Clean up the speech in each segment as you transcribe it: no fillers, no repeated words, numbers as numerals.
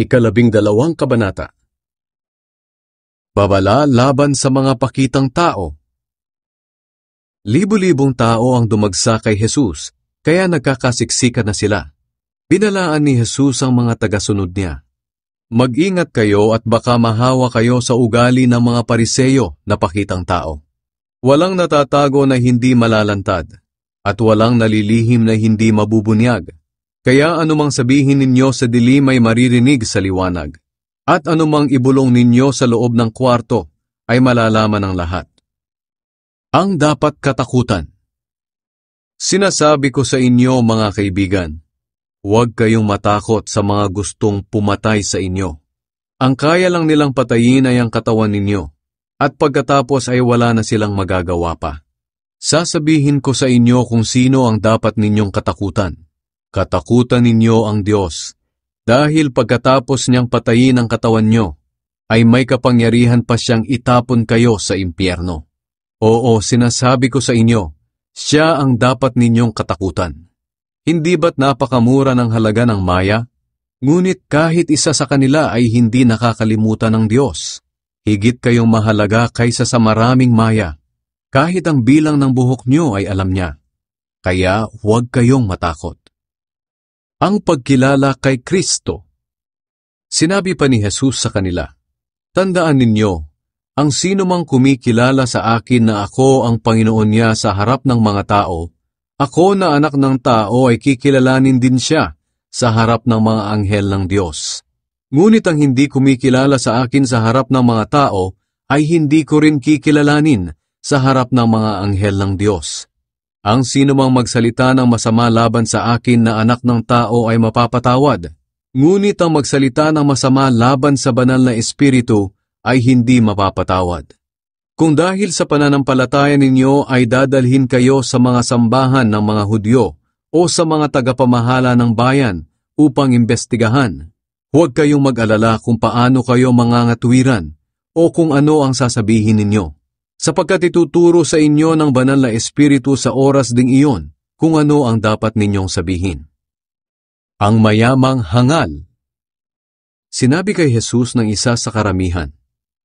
12 kabanata. Babala laban sa mga pakitang tao. Libo-libong tao ang dumagsa kay Jesus, kaya nagkakasiksikan na sila. Binalaan ni Jesus ang mga tagasunod niya. Mag-ingat kayo at baka mahawa kayo sa ugali ng mga Pariseyo na pakitang tao. Walang natatago na hindi malalantad, at walang nalilihim na hindi mabubunyag. Kaya anumang sabihin ninyo sa dilim ay maririnig sa liwanag, at anumang ibulong ninyo sa loob ng kwarto ay malalaman ng lahat. Ang dapat katakutan. Sinasabi ko sa inyo mga kaibigan, huwag kayong matakot sa mga gustong pumatay sa inyo. Ang kaya lang nilang patayin ay ang katawan ninyo, at pagkatapos ay wala na silang magagawa pa. Sasabihin ko sa inyo kung sino ang dapat ninyong katakutan. Katakutan ninyo ang Diyos, dahil pagkatapos niyang patayin ang katawan nyo, ay may kapangyarihan pa siyang itapon kayo sa impyerno. Oo, sinasabi ko sa inyo, siya ang dapat ninyong katakutan. Hindi ba't napakamura ng halaga ng maya? Ngunit kahit isa sa kanila ay hindi nakakalimutan ng Diyos. Higit kayong mahalaga kaysa sa maraming maya. Kahit ang bilang ng buhok nyo ay alam niya. Kaya huwag kayong matakot. Ang pagkilala kay Kristo. Sinabi pa ni Jesus sa kanila, tandaan ninyo, ang sino mang kumikilala sa akin na ako ang Panginoon niya sa harap ng mga tao, ako na anak ng tao ay kikilalanin din siya sa harap ng mga anghel ng Diyos. Ngunit ang hindi kumikilala sa akin sa harap ng mga tao ay hindi ko rin kikilalanin sa harap ng mga anghel ng Diyos. Ang sino mang magsalita ng masama laban sa akin na anak ng tao ay mapapatawad, ngunit ang magsalita ng masama laban sa banal na Espiritu ay hindi mapapatawad. Kung dahil sa pananampalataya ninyo ay dadalhin kayo sa mga sambahan ng mga Hudyo o sa mga tagapamahala ng bayan upang imbestigahan, huwag kayong mag-alala kung paano kayo mangangatwiran o kung ano ang sasabihin ninyo. Sapagkat ituturo sa inyo ng banal na Espiritu sa oras ding iyon kung ano ang dapat ninyong sabihin. Ang mayamang hangal. Sinabi kay Jesus ng isa sa karamihan,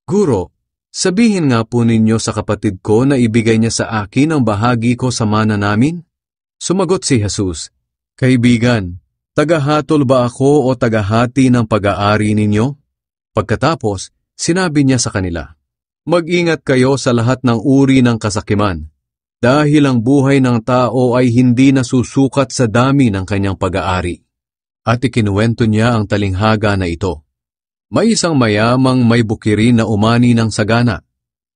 Guro, sabihin nga po ninyo sa kapatid ko na ibigay niya sa akin ang bahagi ko sa mana namin? Sumagot si Jesus, Kaibigan, tagahatol ba ako o tagahati ng pag-aari ninyo? Pagkatapos, sinabi niya sa kanila, Mag-ingat kayo sa lahat ng uri ng kasakiman, dahil ang buhay ng tao ay hindi nasusukat sa dami ng kanyang pag-aari. At ikinuwento niya ang talinghaga na ito. May isang mayamang may bukirin na umani ng sagana.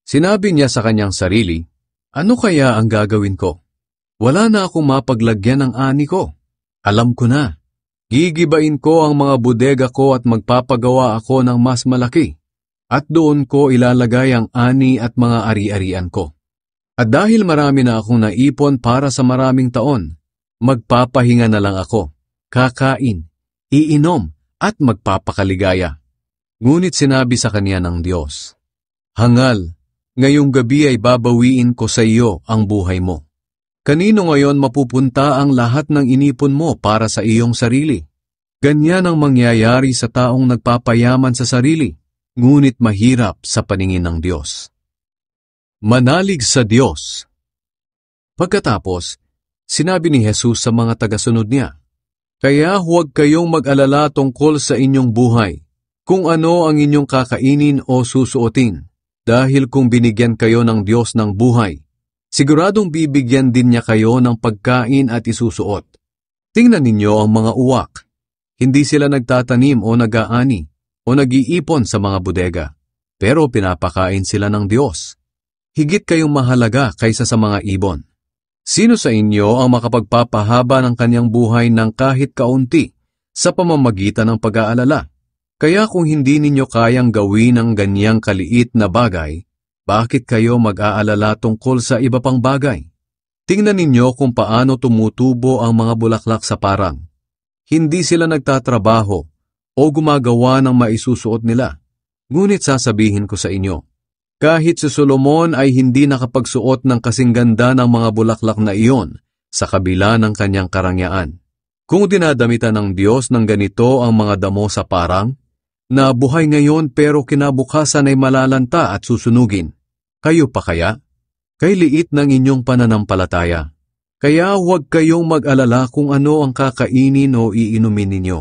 Sinabi niya sa kanyang sarili, Ano kaya ang gagawin ko? Wala na akong mapaglagyan ng ani ko. Alam ko na. Gigibain ko ang mga bodega ko at magpapagawa ako ng mas malaki. At doon ko ilalagay ang ani at mga ari-arian ko. At dahil marami na akong naipon para sa maraming taon, magpapahinga na lang ako, kakain, iinom, at magpapakaligaya. Ngunit sinabi sa kanya ng Diyos, Hangal, ngayong gabi ay babawiin ko sa iyo ang buhay mo. Kanino ngayon mapupunta ang lahat ng inipon mo para sa iyong sarili? Ganyan ang mangyayari sa taong nagpapayaman sa sarili, ngunit mahirap sa paningin ng Diyos. Manalig sa Diyos. Pagkatapos, sinabi ni Jesus sa mga tagasunod niya, Kaya huwag kayong mag-alala tungkol sa inyong buhay, kung ano ang inyong kakainin o susuotin, dahil kung binigyan kayo ng Diyos ng buhay, siguradong bibigyan din niya kayo ng pagkain at isusuot. Tingnan ninyo ang mga uwak. Hindi sila nagtatanim o nag-aani, o nag-iipon sa mga bodega, pero pinapakain sila ng Diyos. Higit kayong mahalaga kaysa sa mga ibon. Sino sa inyo ang makapagpapahaba ng kanyang buhay ng kahit kaunti sa pamamagitan ng pag-aalala? Kaya kung hindi ninyo kayang gawin ang ganyang kaliit na bagay, bakit kayo mag-aalala tungkol sa iba pang bagay? Tingnan ninyo kung paano tumutubo ang mga bulaklak sa parang. Hindi sila nagtatrabaho o gumagawa ng maisusuot nila. Ngunit sasabihin ko sa inyo, kahit si Solomon ay hindi nakapagsuot ng kasing ganda ng mga bulaklak na iyon sa kabila ng kanyang karangyaan. Kung dinadamitan ng Diyos ng ganito ang mga damo sa parang, na buhay ngayon pero kinabukasan ay malalanta at susunugin. Kayo pa kaya? Kay liit ng inyong pananampalataya. Kaya huwag kayong mag-alala kung ano ang kakainin o iinumin ninyo.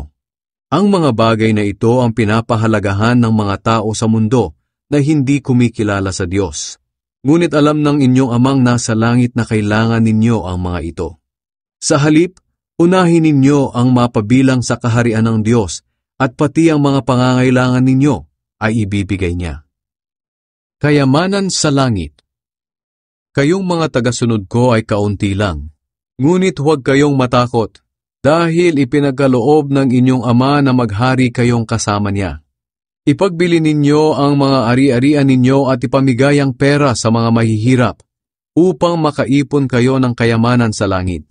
Ang mga bagay na ito ang pinapahalagahan ng mga tao sa mundo na hindi kumikilala sa Diyos. Ngunit alam ng inyong amang nasa langit na kailangan ninyo ang mga ito. Sa halip, unahin ninyo ang mapabilang sa kaharian ng Diyos at pati ang mga pangangailangan ninyo ay ibibigay niya. Kayamanan sa langit. Kayong mga tagasunod ko ay kaunti lang. Ngunit huwag kayong matakot dahil ipinagkaloob ng inyong ama na maghari kayong kasama niya. Ipagbili ninyo ang mga ari-arian ninyo at ipamigay ang pera sa mga mahihirap upang makaipon kayo ng kayamanan sa langit.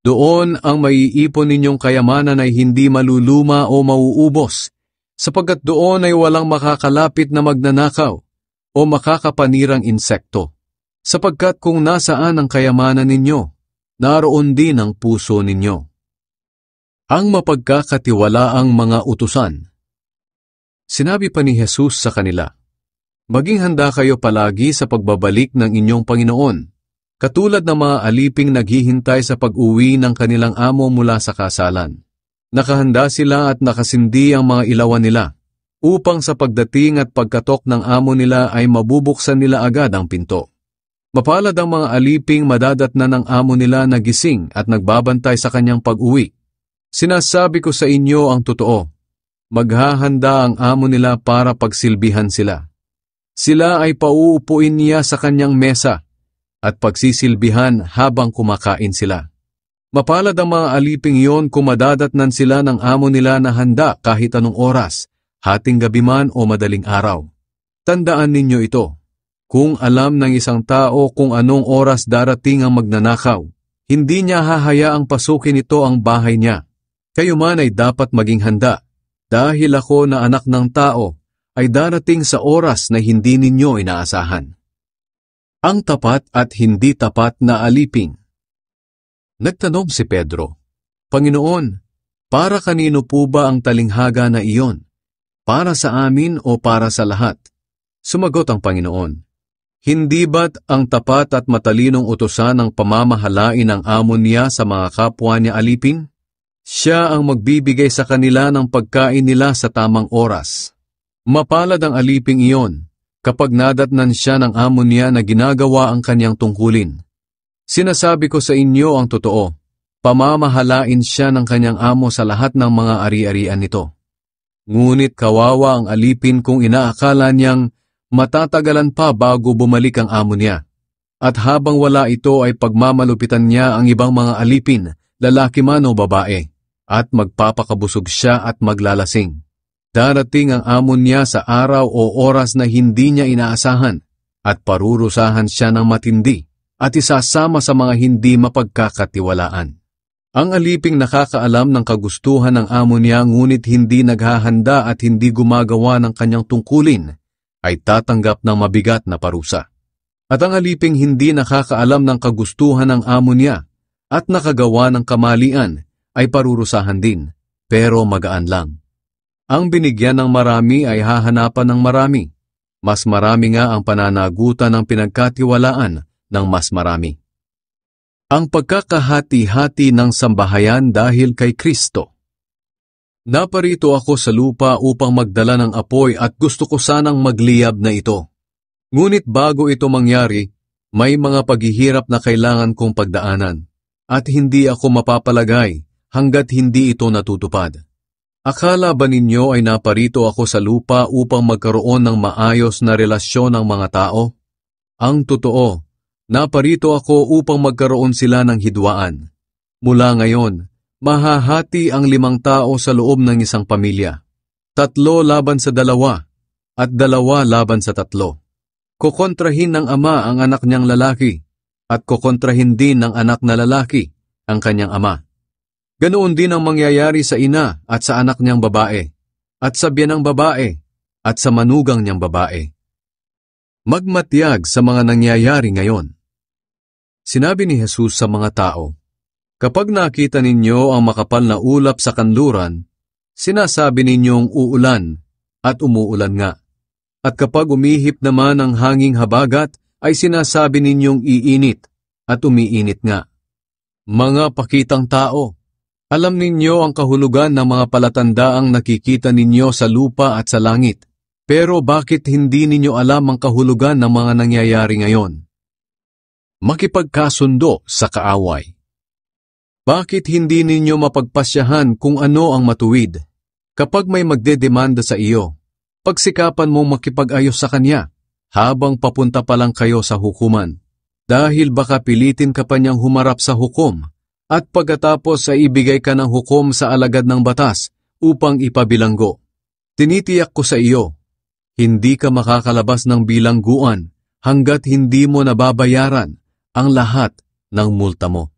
Doon ang maiipon ninyong kayamanan ay hindi maluluma o mauubos, sapagkat doon ay walang makakalapit na magnanakaw o makakapanirang insekto. Sapagkat kung nasaan ang kayamanan ninyo, naroon din ang puso ninyo. Ang mapagkakatiwalaang mga utusan. Sinabi pa ni Jesus sa kanila, maging handa kayo palagi sa pagbabalik ng inyong Panginoon, katulad ng mga aliping naghihintay sa pag-uwi ng kanilang amo mula sa kasalan. Nakahanda sila at nakasindi ang mga ilawan nila, upang sa pagdating at pagkatok ng amo nila ay mabubuksan nila agad ang pinto. Mapalad ang mga aliping madadatnan ng amo nila na gising at nagbabantay sa kanyang pag-uwi. Sinasabi ko sa inyo ang totoo, maghahanda ang amo nila para pagsilbihan sila. Sila ay pauupuin niya sa kanyang mesa at pagsisilbihan habang kumakain sila. Mapalad ang mga aliping iyon kung madadatnan sila ng amo nila na handa kahit anong oras, hating gabi man o madaling araw. Tandaan ninyo ito, kung alam ng isang tao kung anong oras darating ang magnanakaw, hindi niya hahayaang pasukin ito ang bahay niya. Kayo man ay dapat maging handa, dahil ako na anak ng tao ay darating sa oras na hindi ninyo inaasahan. Ang tapat at hindi tapat na aliping. Nagtanong si Pedro, Panginoon, para kanino po ba ang talinghaga na iyon? Para sa amin o para sa lahat? Sumagot ang Panginoon, hindi ba't ang tapat at matalinong utusan ng pamamahalain ng amo niya sa mga kapwa niya aliping? Siya ang magbibigay sa kanila ng pagkain nila sa tamang oras. Mapalad ang aliping iyon kapag nadatnan siya ng amo niya na ginagawa ang kanyang tungkulin. Sinasabi ko sa inyo ang totoo, pamamahalain siya ng kanyang amo sa lahat ng mga ari-arian nito. Ngunit kawawa ang alipin kung inaakala niyang matatagalan pa bago bumalik ang amo niya. At habang wala ito ay pagmamalupitan niya ang ibang mga alipin, lalaki man o babae, at magpapakabusog siya at maglalasing. Darating ang amo niya sa araw o oras na hindi niya inaasahan, at parurusahan siya ng matindi, at isasama sa mga hindi mapagkakatiwalaan. Ang aliping nakakaalam ng kagustuhan ng amo niya ngunit hindi naghahanda at hindi gumagawa ng kanyang tungkulin, ay tatanggap ng mabigat na parusa. At ang aliping hindi nakakaalam ng kagustuhan ng amo niya at nakagawa ng kamalian ay parurusahan din, pero magaan lang. Ang binigyan ng marami ay hahanapan ng marami. Mas marami nga ang pananagutan ng pinagkatiwalaan ng mas marami. Ang pagkakahati-hati ng sambahayan dahil kay Kristo. Naparito ako sa lupa upang magdala ng apoy at gusto ko sanang magliyab na ito. Ngunit bago ito mangyari, may mga paghihirap na kailangan kong pagdaanan, at hindi ako mapapalagay hanggat hindi ito natutupad. Akala ba ninyo ay naparito ako sa lupa upang magkaroon ng maayos na relasyon ng mga tao? Ang totoo, naparito ako upang magkaroon sila ng hidwaan. Mula ngayon, mahahati ang 5 tao sa loob ng isang pamilya. 3 laban sa 2, at 2 laban sa 3. Kukontrahin ng ama ang anak niyang lalaki, at kukontrahin din ng anak na lalaki ang kanyang ama. Ganoon din ang mangyayari sa ina at sa anak niyang babae, at sa biyanang babae, at sa manugang niyang babae. Magmatiyag sa mga nangyayari ngayon. Sinabi ni Jesus sa mga tao, kapag nakita ninyo ang makapal na ulap sa kanluran, sinasabi ninyong uulan, at umuulan nga. At kapag umihip naman ang hanging habagat, ay sinasabi ninyong iinit at umiinit nga. Mga pakitang tao, alam ninyo ang kahulugan ng mga palatandaang nakikita ninyo sa lupa at sa langit. Pero bakit hindi ninyo alam ang kahulugan ng mga nangyayari ngayon? Makipagkasundo sa kaaway. Bakit hindi ninyo mapagpasyahan kung ano ang matuwid? Kapag may magdedemanda sa iyo, pagsikapan mong makipag-ayos sa kanya habang papunta pa lang kayo sa hukuman. Dahil baka pilitin ka pa niyang humarap sa hukom at pagkatapos ay ibigay ka ng hukom sa alagad ng batas upang ipabilanggo. Tinitiyak ko sa iyo, hindi ka makakalabas ng bilangguan hanggat hindi mo nababayaran ang lahat ng multa mo.